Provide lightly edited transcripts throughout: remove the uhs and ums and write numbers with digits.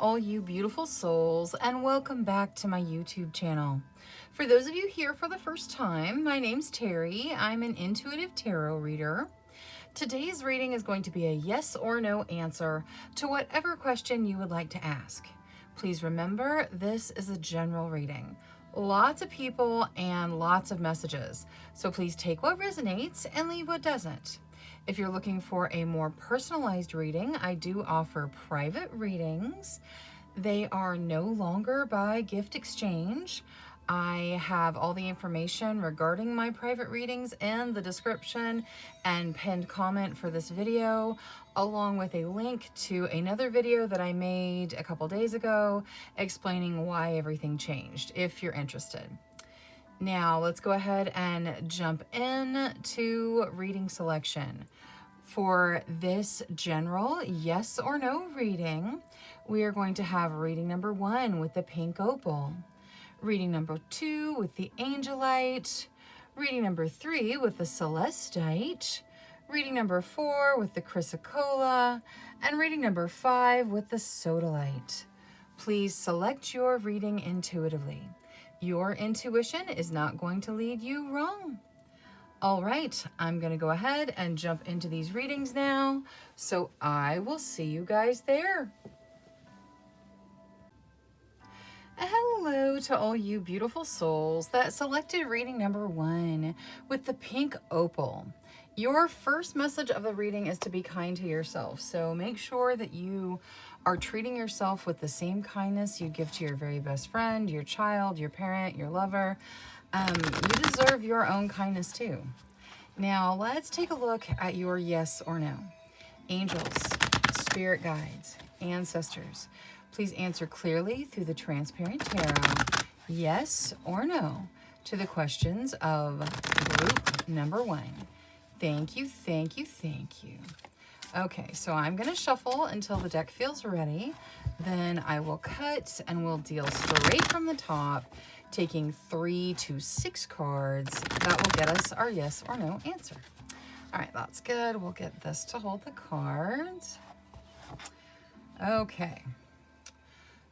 all you beautiful souls, and welcome back to my YouTube channel. For those of you here for the first time, my name's Terry. I'm an intuitive tarot reader. Today's reading is going to be a yes or no answer to whatever question you would like to ask. Please remember, this is a general reading. Lots of people and lots of messages, so please take what resonates and leave what doesn't. If you're looking for a more personalized reading, I do offer private readings. They are no longer by gift exchange. I have all the information regarding my private readings in the description and pinned comment for this video, along with a link to another video that I made a couple days ago explaining why everything changed, if you're interested. Now let's go ahead and jump in to reading selection. For this general yes or no reading, we are going to have reading number 1 with the pink opal, reading number 2 with the angelite, reading number 3 with the celestite, reading number 4 with the chrysocolla, and reading number 5 with the sodalite. Please select your reading intuitively. Your intuition is not going to lead you wrong. All right, I'm going to go ahead and jump into these readings now, so I will see you guys there. Hello to all you beautiful souls that selected reading number 1 with the pink opal. Your first message of the reading is to be kind to yourself, so make sure that you are treating yourself with the same kindness you give to your very best friend, your child, your parent, your lover. You deserve your own kindness too. Now let's take a look at your yes or no. Angels, spirit guides, ancestors, please answer clearly through the transparent tarot, yes or no, to the questions of group number 1. Thank you, thank you, thank you. Okay, so I'm going to shuffle until the deck feels ready. Then I will cut and we'll deal straight from the top, taking 3 to 6 cards. That will get us our yes or no answer. All right, that's good. We'll get this to hold the cards. Okay,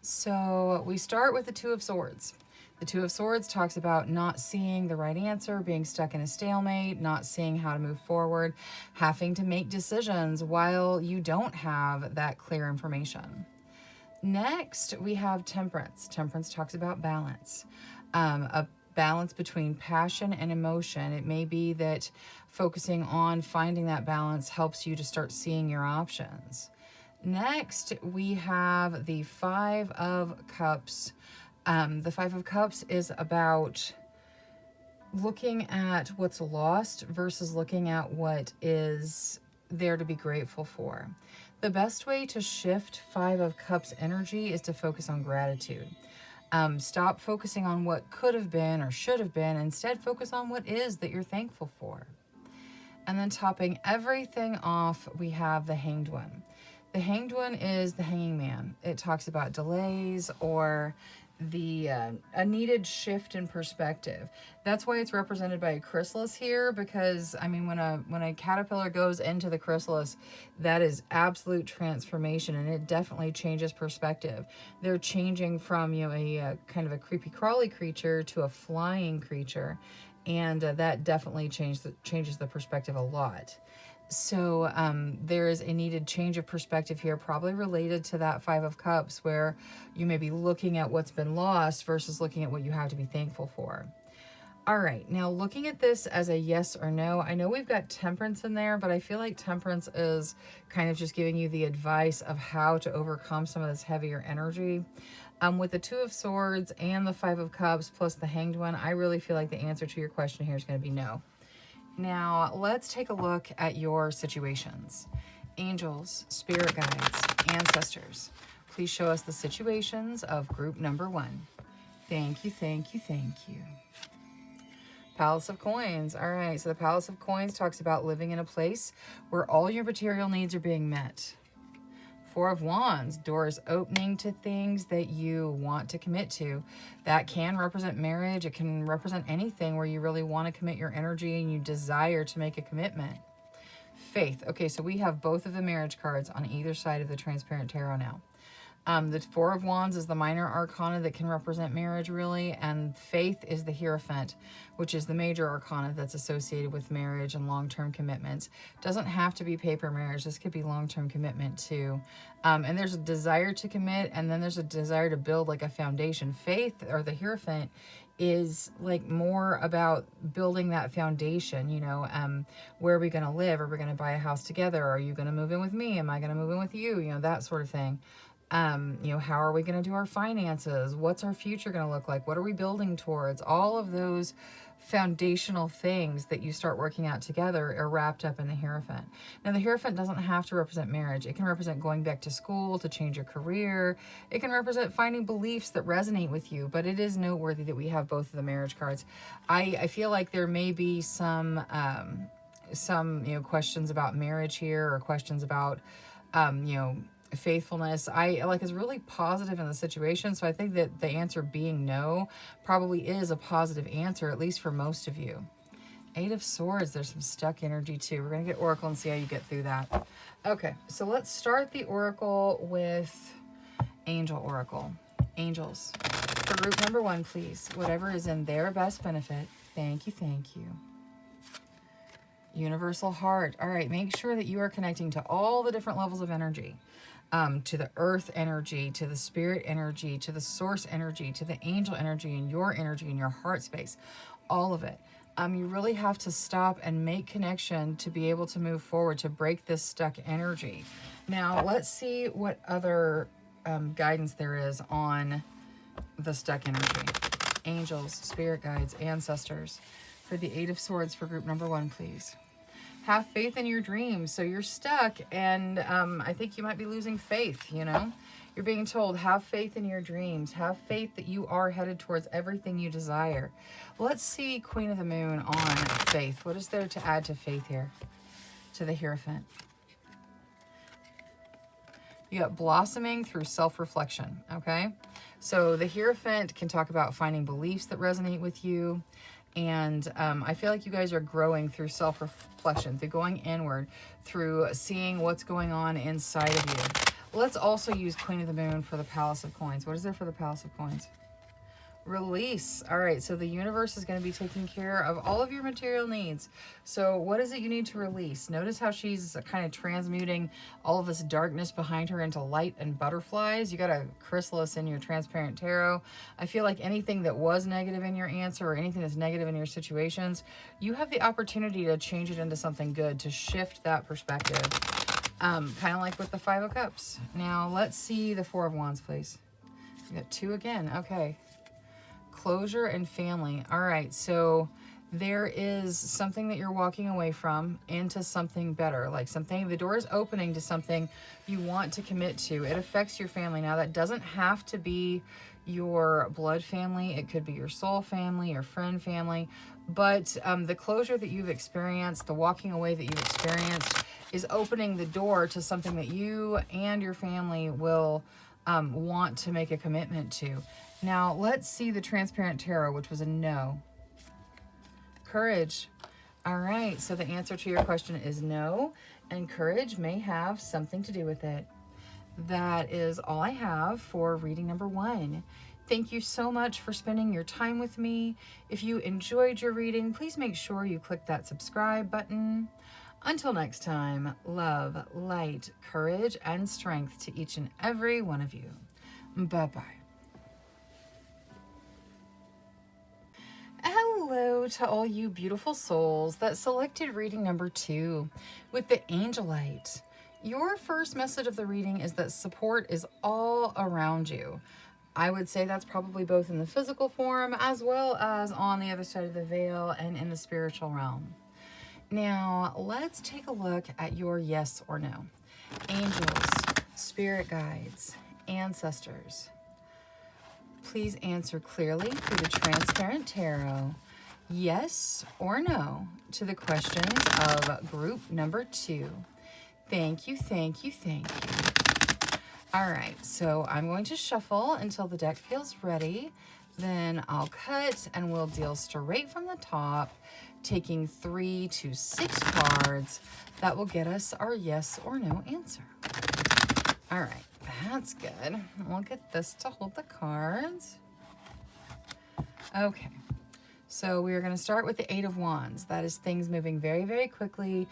so we start with the Two of Swords. The Two of Swords talks about not seeing the right answer, being stuck in a stalemate, not seeing how to move forward, having to make decisions while you don't have that clear information. Next, we have Temperance. Temperance talks about balance, a balance between passion and emotion. It may be that focusing on finding that balance helps you to start seeing your options. Next, we have the Five of Cups. The Five of Cups is about looking at what's lost versus looking at what is there to be grateful for. The best way to shift Five of Cups energy is to focus on gratitude. Stop focusing on what could have been or should have been. Instead, focus on what is that you're thankful for. And then topping everything off, we have the Hanged One. The Hanged One is the hanging man. It talks about delays or a needed shift in perspective. That's why it's represented by a chrysalis here, because I mean, when a caterpillar goes into the chrysalis, that is absolute transformation, and it definitely changes perspective. They're changing from, you know, a kind of a creepy crawly creature to a flying creature, and that definitely changes the perspective a lot. So there is a needed change of perspective here, probably related to that Five of Cups, where you may be looking at what's been lost versus looking at what you have to be thankful for. All right, now looking at this as a yes or no, I know we've got Temperance in there, but I feel like Temperance is kind of just giving you the advice of how to overcome some of this heavier energy. With the Two of Swords and the Five of Cups plus the Hanged One, I really feel like the answer to your question here is going to be no. Now, let's take a look at your situations. Angels, spirit guides, ancestors, please show us the situations of group number 1. Thank you, thank you, thank you. Palace of Coins. All right, so the Palace of Coins talks about living in a place where all your material needs are being met. Four of Wands, doors opening to things that you want to commit to. That can represent marriage. It can represent anything where you really want to commit your energy and you desire to make a commitment. Faith. Okay, so we have both of the marriage cards on either side of the transparent tarot now. The Four of Wands is the minor arcana that can represent marriage, really, and Faith is the Hierophant, which is the major arcana that's associated with marriage and long-term commitments. Doesn't have to be paper marriage. This could be long-term commitment, too. And there's a desire to commit, and then there's a desire to build, like, a foundation. Faith, or the Hierophant, is like more about building that foundation, you know. Where are we going to live? Are we going to buy a house together? Are you going to move in with me? Am I going to move in with you? You know, that sort of thing. You know, how are we going to do our finances? What's our future going to look like? What are we building towards? All of those foundational things that you start working out together are wrapped up in the Hierophant. Now, the Hierophant doesn't have to represent marriage. It can represent going back to school to change your career. It can represent finding beliefs that resonate with you, but it is noteworthy that we have both of the marriage cards. I feel like there may be some you know, questions about marriage here, or questions about, you know, faithfulness. I like is really positive in the situation, so I think that the answer being no probably is a positive answer, at least for most of you. Eight of Swords, there's some stuck energy too. We're going to get Oracle and see how you get through that. Okay, so let's start the Oracle with Angel Oracle. Angels, for group number 1, please. Whatever is in their best benefit. Thank you, thank you. Universal Heart. All right, make sure that you are connecting to all the different levels of energy. To the earth energy, to the spirit energy, to the source energy, to the angel energy, and your energy in your heart space, all of it. You really have to stop and make connection to be able to move forward, to break this stuck energy. Now, let's see what other guidance there is on the stuck energy. Angels, spirit guides, ancestors. For the Eight of Swords for group number 1, please. Have faith in your dreams. So you're stuck, and I think you might be losing faith, you know. You're being told, have faith in your dreams. Have faith that you are headed towards everything you desire. Let's see Queen of the Moon on faith. What is there to add to faith here? To the Hierophant. You got blossoming through self-reflection, okay? So the Hierophant can talk about finding beliefs that resonate with you. And I feel like you guys are growing through self-reflection, through going inward, through seeing what's going on inside of you. Let's also use Queen of the Moon for the Palace of Coins. What is there for the Palace of Coins? Release. All right, so the universe is going to be taking care of all of your material needs. So what is it you need to release? Notice how she's kind of transmuting all of this darkness behind her into light and butterflies. You got a chrysalis in your transparent tarot. I feel like anything that was negative in your answer, or anything that's negative in your situations, you have the opportunity to change it into something good, to shift that perspective. Kind of like with the Five of Cups. Now let's see the Four of Wands, please. You got 2 again. Okay. Closure and family. All right, so there is something that you're walking away from into something better, like something, the door is opening to something you want to commit to. It affects your family. Now, that doesn't have to be your blood family. It could be your soul family, your friend family. But the closure that you've experienced, the walking away that you've experienced, is opening the door to something that you and your family will want to make a commitment to. Now, let's see the Transparent Tarot, which was a no. Courage. All right, so the answer to your question is no, and courage may have something to do with it. That is all I have for reading number 1. Thank you so much for spending your time with me. If you enjoyed your reading, please make sure you click that subscribe button. Until next time, love, light, courage, and strength to each and every one of you. Bye-bye. Hello to all you beautiful souls that selected reading number 2 with the Angel Light. Your first message of the reading is that support is all around you. I would say that's probably both in the physical form as well as on the other side of the veil and in the spiritual realm. Now, let's take a look at your yes or no. Angels, spirit guides, ancestors. Please answer clearly through the Transparent Tarot, yes or no, to the questions of group number 2. Thank you, thank you, thank you. All right, so I'm going to shuffle until the deck feels ready. Then I'll cut and we'll deal straight from the top, taking 3 to 6 cards that will get us our yes or no answer. All right, That's good. We'll get this to hold the cards. Okay. So we are going to start with the Eight of Wands. That is things moving very, very quickly,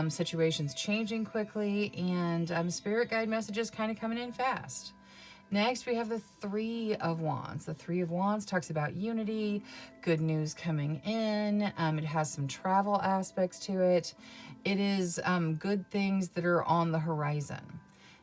situations changing quickly, and spirit guide messages kind of coming in fast. Next, we have the Three of Wands. The Three of Wands talks about unity, good news coming in. It has some travel aspects to it. It is good things that are on the horizon.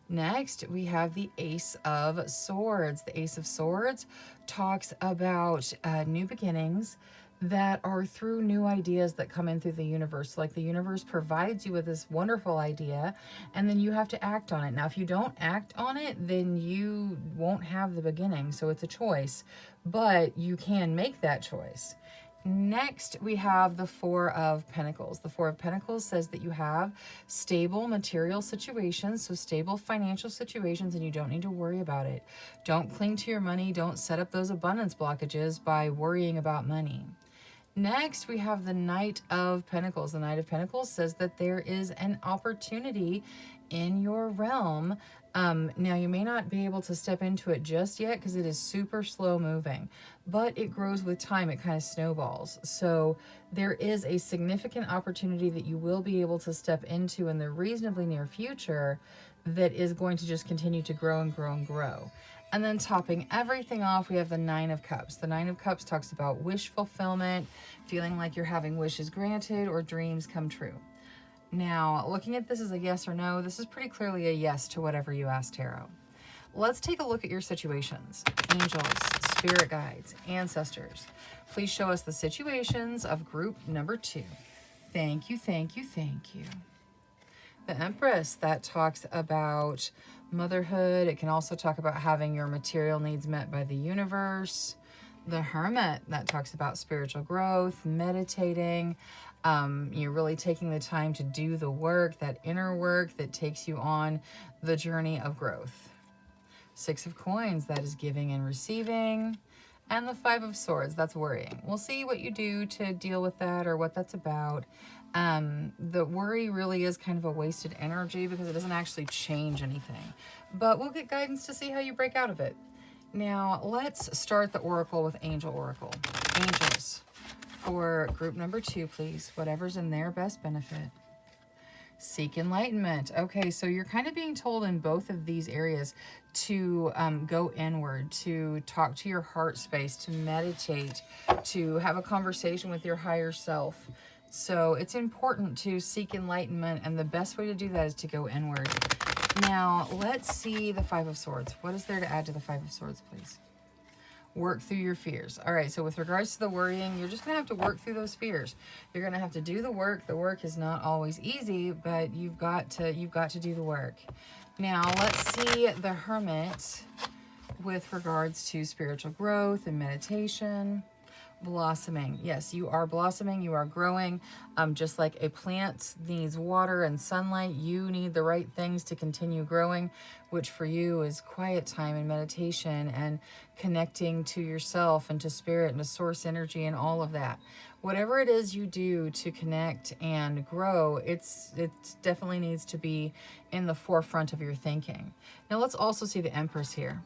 Next, we have the Ace of Swords. The Ace of Swords talks about new beginnings that are through new ideas that come in through the universe. Like the universe provides you with this wonderful idea, and then you have to act on it. Now, if you don't act on it, then you won't have the beginning. So it's a choice, but you can make that choice. Next, we have the Four of Pentacles. The Four of Pentacles says that you have stable material situations, so stable financial situations, and you don't need to worry about it. Don't cling to your money. Don't set up those abundance blockages by worrying about money. Next, we have the Knight of Pentacles. The Knight of Pentacles says that there is an opportunity in your realm. Now, you may not be able to step into it just yet because it is super slow moving, but it grows with time. It kind of snowballs. So there is a significant opportunity that you will be able to step into in the reasonably near future that is going to just continue to grow and grow and grow. And then topping everything off, we have the Nine of Cups. The Nine of Cups talks about wish fulfillment, feeling like you're having wishes granted or dreams come true. Now, looking at this as a yes or no, this is pretty clearly a yes to whatever you ask tarot. Let's take a look at your situations. Angels, spirit guides, ancestors. Please show us the situations of group number 2. Thank you, thank you, thank you. The Empress, that talks about motherhood. It can also talk about having your material needs met by the universe. The Hermit, that talks about spiritual growth, meditating. You're really taking the time to do the work, that inner work that takes you on the journey of growth. Six of Coins, that is giving and receiving. And the Five of Swords, that's worrying. We'll see what you do to deal with that or what that's about. The worry really is kind of a wasted energy because it doesn't actually change anything. But we'll get guidance to see how you break out of it. Now, let's start the Oracle with Angel Oracle. Angels, for group number 2, please. Whatever's in their best benefit. Seek enlightenment. Okay, so you're kind of being told in both of these areas to go inward, to talk to your heart space, to meditate, to have a conversation with your higher self. So it's important to seek enlightenment, and the best way to do that is to go inward. Now, let's see the Five of Swords. What is there to add to the Five of Swords, please? Work through your fears. All right, so with regards to the worrying, you're just going to have to work through those fears. You're going to have to do the work. The work is not always easy, but you've got to do the work. Now, let's see the Hermit with regards to spiritual growth and meditation. Blossoming. Yes, you are blossoming. You are growing. Just like a plant needs water and sunlight, you need the right things to continue growing, which for you is quiet time and meditation and connecting to yourself and to spirit and to source energy and all of that. Whatever it is you do to connect and grow, it definitely needs to be in the forefront of your thinking. Now let's also see the Empress here.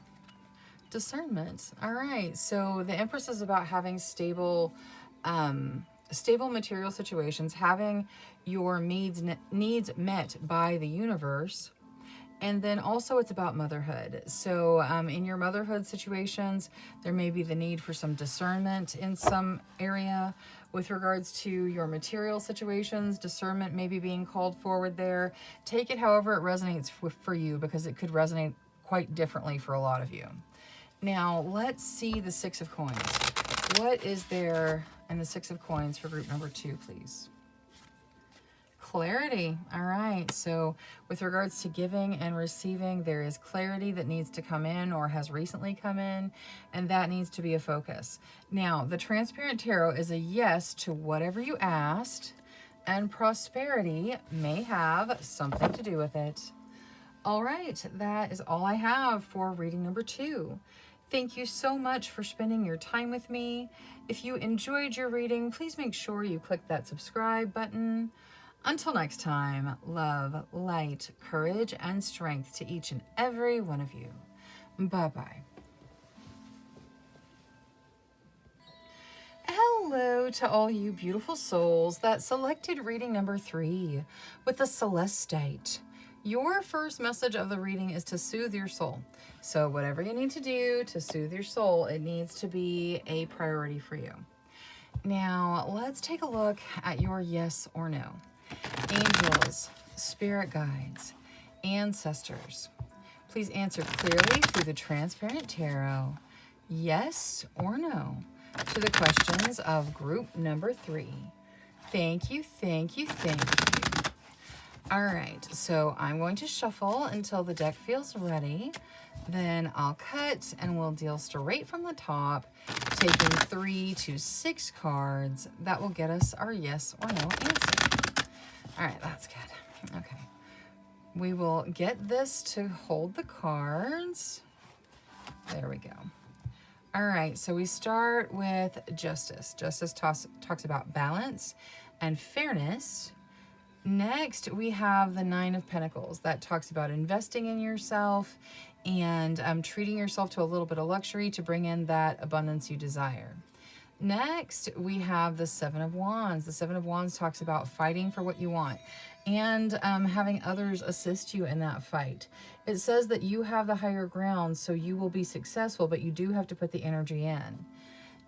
Discernment. All right, so the Empress is about having stable material situations, having your needs met by the universe, and then also it's about motherhood. So in your motherhood situations, there may be the need for some discernment in some area. With regards to your material situations, discernment may be being called forward there. Take it however it resonates for you, because it could resonate quite differently for a lot of you. Now, let's see the Six of Coins. What is there in the Six of Coins for group number 2, please? Clarity. All right. So with regards to giving and receiving, there is clarity that needs to come in or has recently come in, and that needs to be a focus. Now, the Transparent Tarot is a yes to whatever you asked, and prosperity may have something to do with it. All right. That is all I have for reading number 2. Thank you so much for spending your time with me. If you enjoyed your reading, please make sure you click that subscribe button. Until next time, love, light, courage, and strength to each and every one of you. Bye-bye. Hello to all you beautiful souls that selected reading number 3 with the Celestite. Your first message of the reading is to soothe your soul. So whatever you need to do to soothe your soul, it needs to be a priority for you. Now, let's take a look at your yes or no. Angels, spirit guides, ancestors, please answer clearly through the transparent tarot, yes or no, to the questions of group number 3. Thank you, thank you, thank you. All right, so I'm going to shuffle until the deck feels ready. Then I'll cut and we'll deal straight from the top, taking 3 to 6 cards. That will get us our yes or no answer. All right, that's good. Okay. We will get this to hold the cards. There we go. All right, so we start with justice. Justice talks about balance and fairness. Next, we have the 9 of Pentacles. That talks about investing in yourself and treating yourself to a little bit of luxury to bring in that abundance you desire. Next, we have the 7 of Wands. The 7 of Wands talks about fighting for what you want and having others assist you in that fight. It says that you have the higher ground, so you will be successful, but you do have to put the energy in.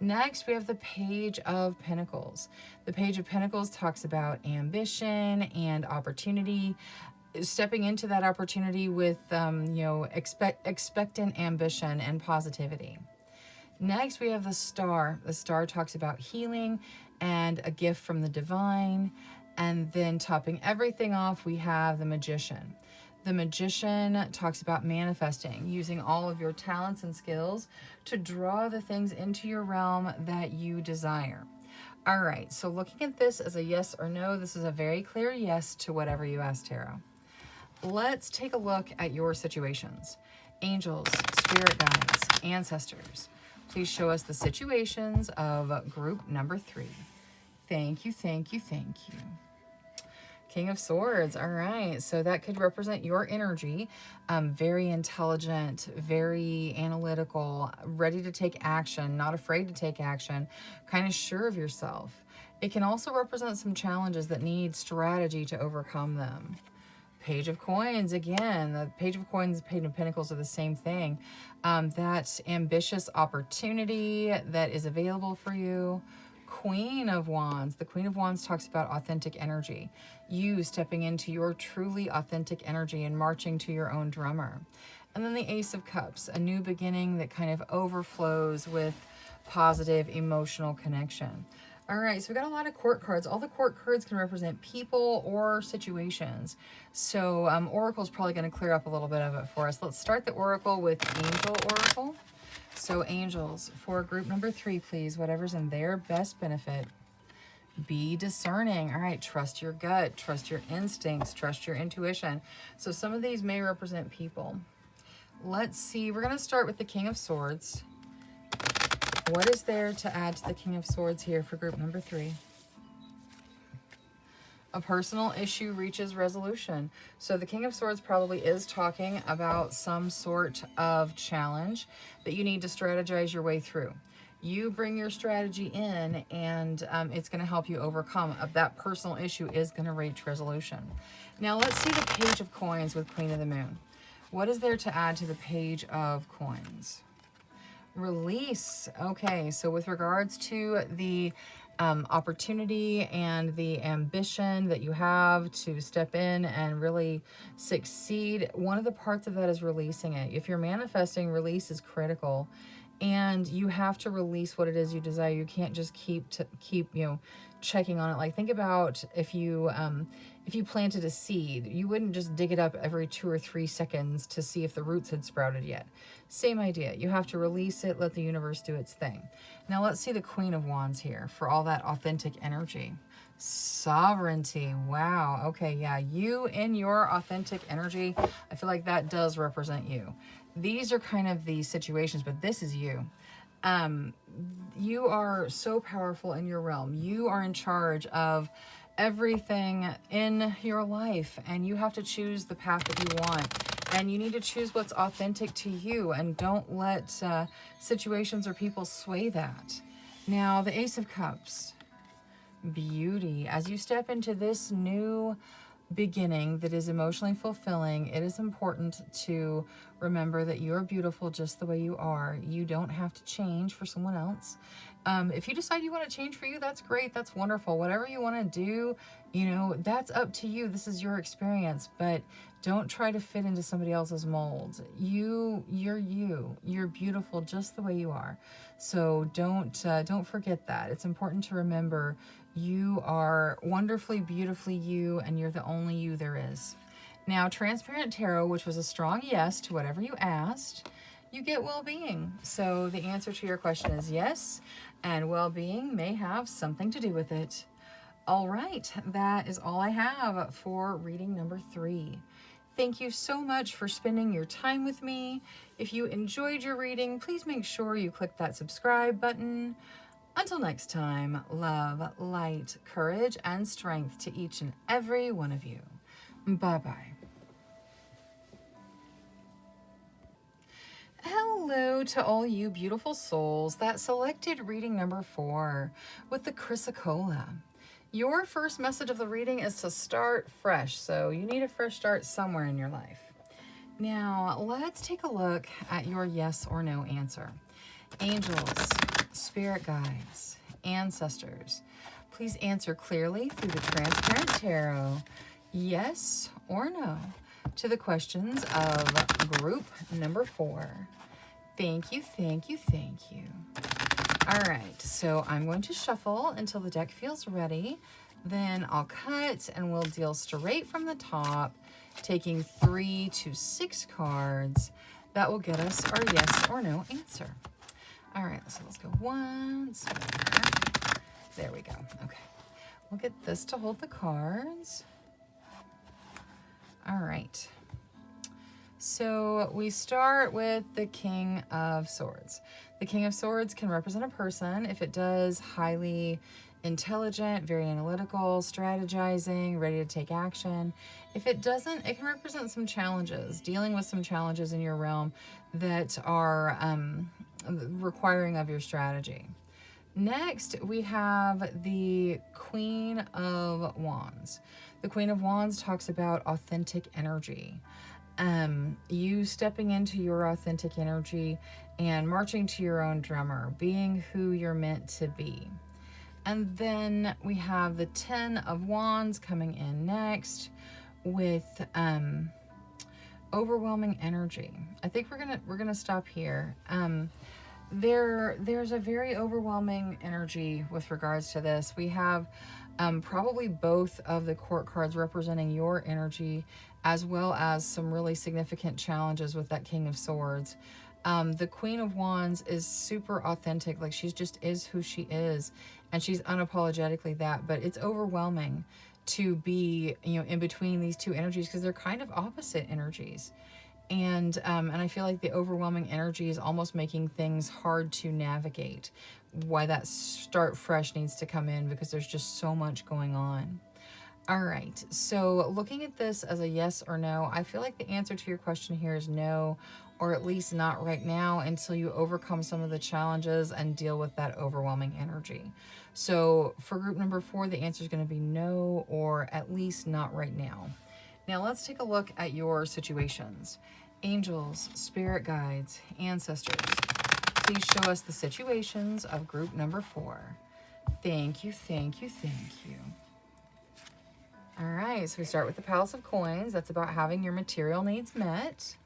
Next, we have the Page of Pentacles. The Page of Pentacles talks about ambition and opportunity, stepping into that opportunity with, expectant ambition and positivity. Next, we have the Star. The Star talks about healing and a gift from the divine. And then topping everything off, we have the Magician. The Magician talks about manifesting, using all of your talents and skills to draw the things into your realm that you desire. All right, so looking at this as a yes or no, this is a very clear yes to whatever you asked, Tarot. Let's take a look at your situations. Angels, spirit guides, ancestors, please show us the situations of group number 3. Thank you, thank you, thank you. King of Swords. All right, so that could represent your energy. Very intelligent, very analytical, ready to take action, not afraid to take action, kind of sure of yourself. It can also represent some challenges that need strategy to overcome them. Page of Coins, again, the Page of Coins, Page of Pentacles are the same thing. That ambitious opportunity that is available for you. Queen of Wands. The Queen of Wands talks about authentic energy. You stepping into your truly authentic energy and marching to your own drummer. And then the Ace of Cups, a new beginning that kind of overflows with positive emotional connection. All right, so we got a lot of court cards. All the court cards can represent people or situations. So Oracle's probably going to clear up a little bit of it for us. Let's start the Oracle with Angel Oracle. So angels, for group number 3, please, whatever's in their best benefit. Be discerning. All right, trust your gut, trust your instincts, trust your intuition. So some of these may represent people. Let's see, we're going to start with the King of Swords. What is there to add to the King of Swords here for group number 3? A personal issue reaches resolution. So the King of Swords probably is talking about some sort of challenge that you need to strategize your way through. You bring your strategy in and it's going to help you overcome. That personal issue is going to reach resolution. Now let's see the Page of Coins with Queen of the Moon. What is there to add to the Page of Coins? Release. Okay, so with regards to the opportunity and the ambition that you have to step in and really succeed, one of the parts of that is releasing it. If you're manifesting, release is critical, and you have to release what it is you desire. You can't just keep checking on it. Like, think about if you planted a seed, you wouldn't just dig it up every 2 or 3 seconds to see if the roots had sprouted yet. Same idea. You have to release it, let the universe do its thing. Now let's see the Queen of Wands here for all that authentic energy. Sovereignty. Wow. Okay, yeah, you in your authentic energy, I feel like that does represent you. These are kind of the situations, but this is you. You are so powerful in your realm. You are in charge of everything in your life, and you have to choose the path that you want. And you need to choose what's authentic to you, and don't let situations or people sway that. Now, the Ace of Cups. Beauty. As you step into this new beginning that is emotionally fulfilling, it is important to remember that you're beautiful just the way you are. You don't have to change for someone else. If you decide you want to change for you, that's great. That's wonderful. Whatever you want to do, you know, that's up to you. This is your experience, but don't try to fit into somebody else's mold. You're you. You're beautiful just the way you are. So don't forget that. It's important to remember you are wonderfully, beautifully you, and you're the only you there is. Now, Transparent Tarot, which was a strong yes to whatever you asked, you get well-being. So the answer to your question is yes, and well-being may have something to do with it. All right, that is all I have for reading number 3. Thank you so much for spending your time with me. If you enjoyed your reading, please make sure you click that subscribe button. Until next time, love, light, courage, and strength to each and every one of you. Bye-bye. Hello to all you beautiful souls that selected reading number 4 with the Chrysocolla. Your first message of the reading is to start fresh, so you need a fresh start somewhere in your life. Now, let's take a look at your yes or no answer. Angels, spirit guides, ancestors, please answer clearly through the Transparent Tarot, yes or no, to the questions of group number 4. Thank you, thank you, thank you. All right, so I'm going to shuffle until the deck feels ready. Then I'll cut and we'll deal straight from the top, taking 3 to 6 cards. That will get us our yes or no answer. All right, so let's go once more. There we go. Okay, we'll get this to hold the cards. All right. So we start with the King of Swords. The King of Swords can represent a person. If it does, highly intelligent, very analytical, strategizing, ready to take action. If it doesn't, it can represent some challenges, dealing with some challenges in your realm that are requiring of your strategy. Next, we have the Queen of Wands. The Queen of Wands talks about authentic energy. You stepping into your authentic energy and marching to your own drummer, being who you're meant to be. And then we have the 10 of Wands coming in next with overwhelming energy. I think we're gonna stop here. There's a very overwhelming energy with regards to this. We have probably both of the court cards representing your energy, as well as some really significant challenges with that King of Swords. The Queen of Wands is super authentic, like she just is who she is, and she's unapologetically that, but it's overwhelming to be, you know, in between these two energies because they're kind of opposite energies. And I feel like the overwhelming energy is almost making things hard to navigate. Why that start fresh needs to come in, because there's just so much going on. All right, so looking at this as a yes or no, I feel like the answer to your question here is no, or at least not right now until you overcome some of the challenges and deal with that overwhelming energy. So for group number 4, the answer is going to be no, or at least not right now. Now let's take a look at your situations. Angels, spirit guides, ancestors, please show us the situations of group number 4. Thank you, thank you, thank you. All right, so we start with the Palace of Coins. That's about having your material needs met.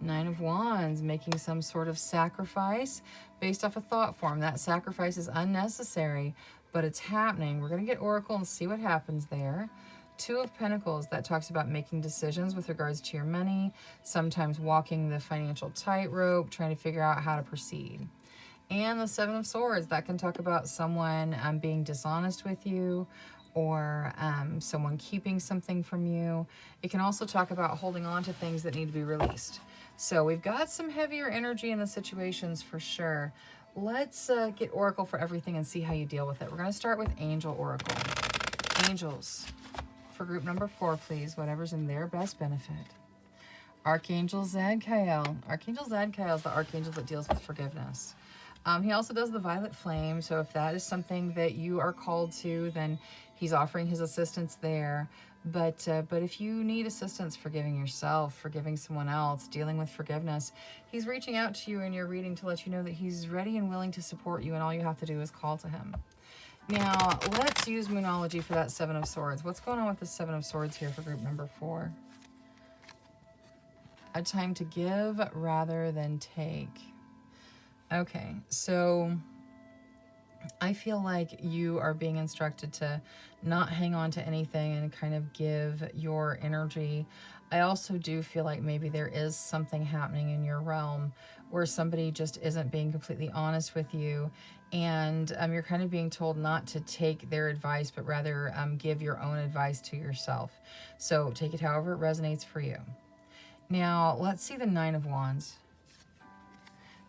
9 of Wands, making some sort of sacrifice based off a thought form. That sacrifice is unnecessary, but it's happening. We're going to get Oracle and see what happens there. 2 of Pentacles, that talks about making decisions with regards to your money, sometimes walking the financial tightrope, trying to figure out how to proceed. And the 7 of Swords, that can talk about someone being dishonest with you, or someone keeping something from you. It can also talk about holding on to things that need to be released. So we've got some heavier energy in the situations for sure. Let's get Oracle for everything and see how you deal with it. We're going to start with Angel Oracle. Angels, for group number 4, please, whatever's in their best benefit. Archangel Zadkiel. Archangel Zadkiel is the archangel that deals with forgiveness. He also does the violet flame, so if that is something that you are called to, then he's offering his assistance there. But if you need assistance forgiving yourself, forgiving someone else, dealing with forgiveness, he's reaching out to you in your reading to let you know that he's ready and willing to support you, and all you have to do is call to him. Now, let's use Moonology for that 7 of Swords. What's going on with the 7 of Swords here for group number 4? A time to give rather than take. Okay, so I feel like you are being instructed to not hang on to anything and kind of give your energy. I also do feel like maybe there is something happening in your realm where somebody just isn't being completely honest with you, and you're kind of being told not to take their advice, but rather give your own advice to yourself. So take it however it resonates for you. Now, let's see the 9 of Wands.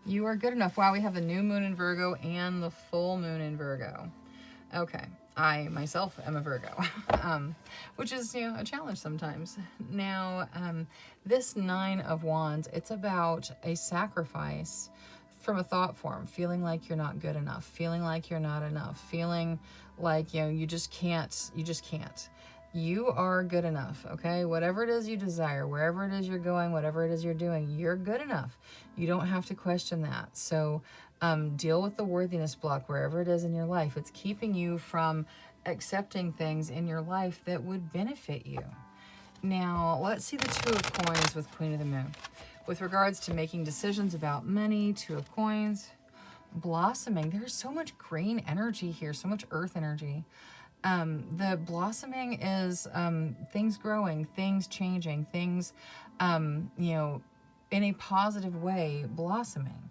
You are good enough. Wow, we have the new moon in Virgo and the full moon in Virgo. Okay, I myself am a Virgo, which is, you know, a challenge sometimes. Now, this 9 of Wands, it's about a sacrifice from a thought form, feeling like you're not good enough, feeling like you're not enough, feeling like, you know, you just can't. You are good enough, okay? Whatever it is you desire, wherever it is you're going, whatever it is you're doing, you're good enough. You don't have to question that. So deal with the worthiness block wherever it is in your life. It's keeping you from accepting things in your life that would benefit you. Now, let's see the 2 of Coins with Queen of the Moon. With regards to making decisions about money, 2 of Coins, blossoming. There's so much green energy here, so much earth energy. The blossoming is things growing, things changing, things, you know, in a positive way, blossoming.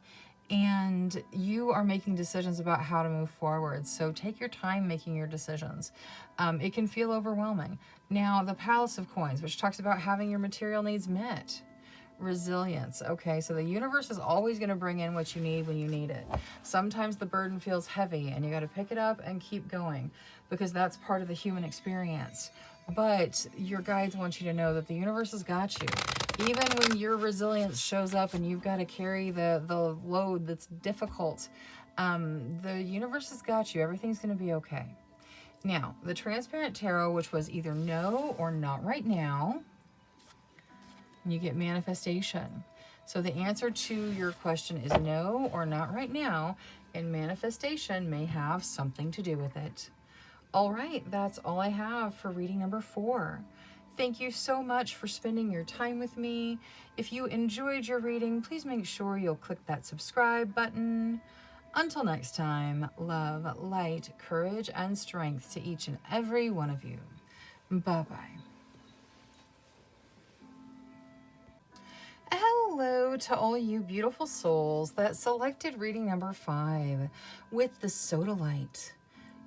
And you are making decisions about how to move forward. So take your time making your decisions. It can feel overwhelming. Now, the Palace of Coins, which talks about having your material needs met. Resilience. Okay, so the universe is always going to bring in what you need when you need it. Sometimes the burden feels heavy and you got to pick it up and keep going, because that's part of the human experience. But your guides want you to know that the universe has got you. Even when your resilience shows up and you've got to carry the load that's difficult, the universe has got you. Everything's going to be okay. Now, the Transparent Tarot, which was either no or not right now, you get manifestation. So the answer to your question is no or not right now, and manifestation may have something to do with it. All right, that's all I have for reading number 4. Thank you so much for spending your time with me. If you enjoyed your reading, please make sure you'll click that subscribe button. Until next time, love, light, courage, and strength to each and every one of you. Bye-bye. Hello to all you beautiful souls that selected reading number 5 with the Sodalite.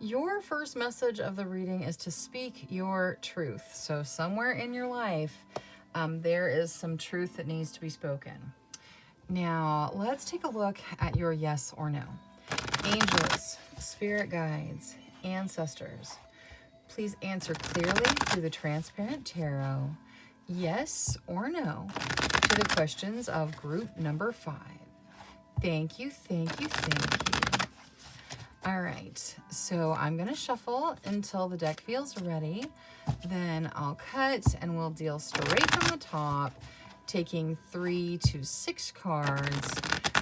Your first message of the reading is to speak your truth. So somewhere in your life, there is some truth that needs to be spoken. Now, let's take a look at your yes or no. Angels, spirit guides, ancestors, please answer clearly through the Transparent Tarot, yes or no, to the questions of group number 5. Thank you, thank you, thank you. All right, so I'm going to shuffle until the deck feels ready. Then I'll cut and we'll deal straight from the top, taking 3 to 6 cards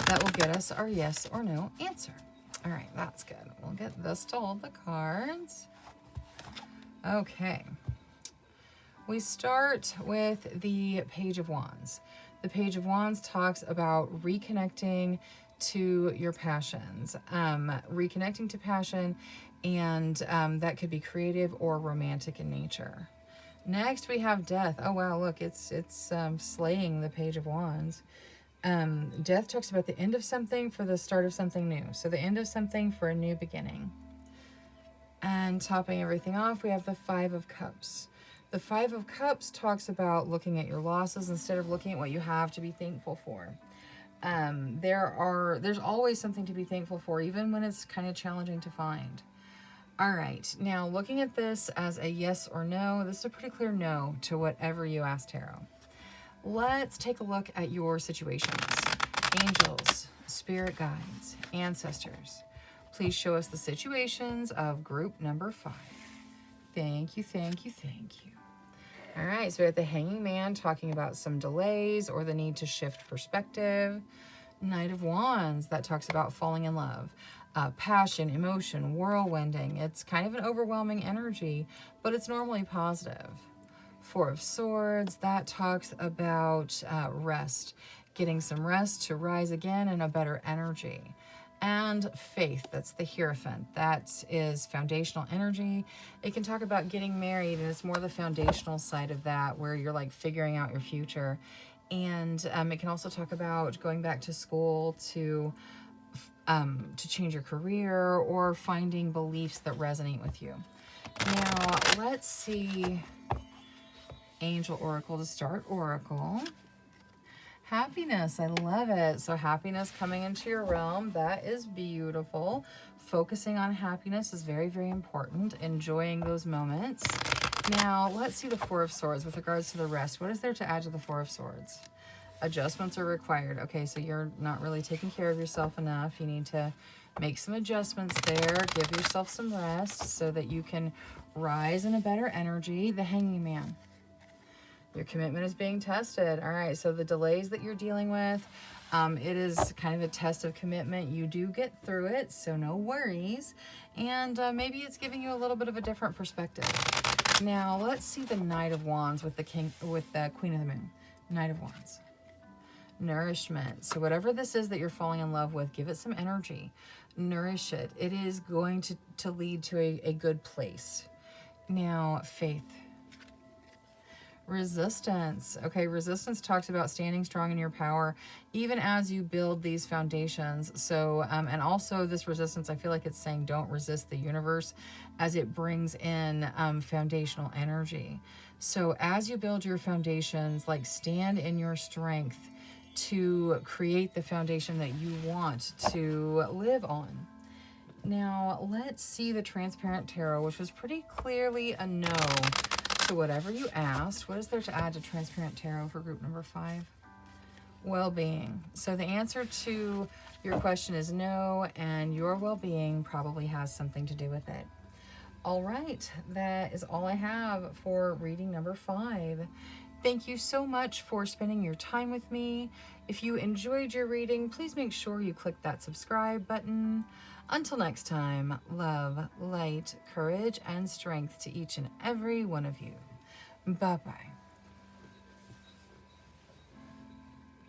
that will get us our yes or no answer. All right, that's good. We'll get this to hold the cards. Okay. We start with the Page of Wands. The Page of Wands talks about reconnecting to your passions, reconnecting to passion, and that could be creative or romantic in nature. Next, we have Death. Oh, wow, look, it's slaying the Page of Wands. Death talks about the end of something for the start of something new. So the end of something for a new beginning. And topping everything off, we have the Five of Cups. The Five of Cups talks about looking at your losses instead of looking at what you have to be thankful for. There's always something to be thankful for, even when it's kind of challenging to find. All right, now looking at this as a yes or no, this is a pretty clear no to whatever you asked tarot. Let's take a look at your situations. Angels, spirit guides, ancestors, please show us the situations of group number 5. Thank you, thank you, thank you. All right, so we have the Hanging Man talking about some delays or the need to shift perspective. Knight of Wands, that talks about falling in love. Passion, emotion, whirlwinding. It's kind of an overwhelming energy, but it's normally positive. Four of Swords, that talks about rest, getting some rest to rise again in a better energy. And faith, that's the Hierophant. That is foundational energy. It can talk about getting married, and it's more the foundational side of that, where you're like figuring out your future. And it can also talk about going back to school to change your career or finding beliefs that resonate with you. Now, let's see Angel Oracle to start Oracle. Happiness, I love it. So happiness coming into your realm, that is beautiful. Focusing on happiness is very, very important. Enjoying those moments. Now, let's see the Four of Swords with regards to the rest. What is there to add to the Four of Swords? Adjustments are required. Okay, so you're not really taking care of yourself enough. You need to make some adjustments there. Give yourself some rest so that you can rise in a better energy. The Hanging Man. Your commitment is being tested. All right, so the delays that you're dealing with, it is kind of a test of commitment. You do get through it, so no worries. And maybe it's giving you a little bit of a different perspective. Now, let's see the Knight of Wands with the Queen of the Moon. Knight of Wands. Nourishment. So whatever this is that you're falling in love with, give it some energy. Nourish it. It is going to lead to a good place. Now, faith. Resistance. Okay, resistance talks about standing strong in your power, even as you build these foundations. So, and also this resistance, I feel like it's saying don't resist the universe as it brings in foundational energy. So as you build your foundations, like stand in your strength to create the foundation that you want to live on. Now, let's see the Transparent Tarot, which was pretty clearly a no to whatever you asked. What is there to add to Transparent Tarot for group number 5? Well-being. So the answer to your question is no, and your well-being probably has something to do with it. All right, that is all I have for reading number 5. Thank you so much for spending your time with me. If you enjoyed your reading, please make sure you click that subscribe button. Until next time, love, light, courage, and strength to each and every one of you. Bye-bye.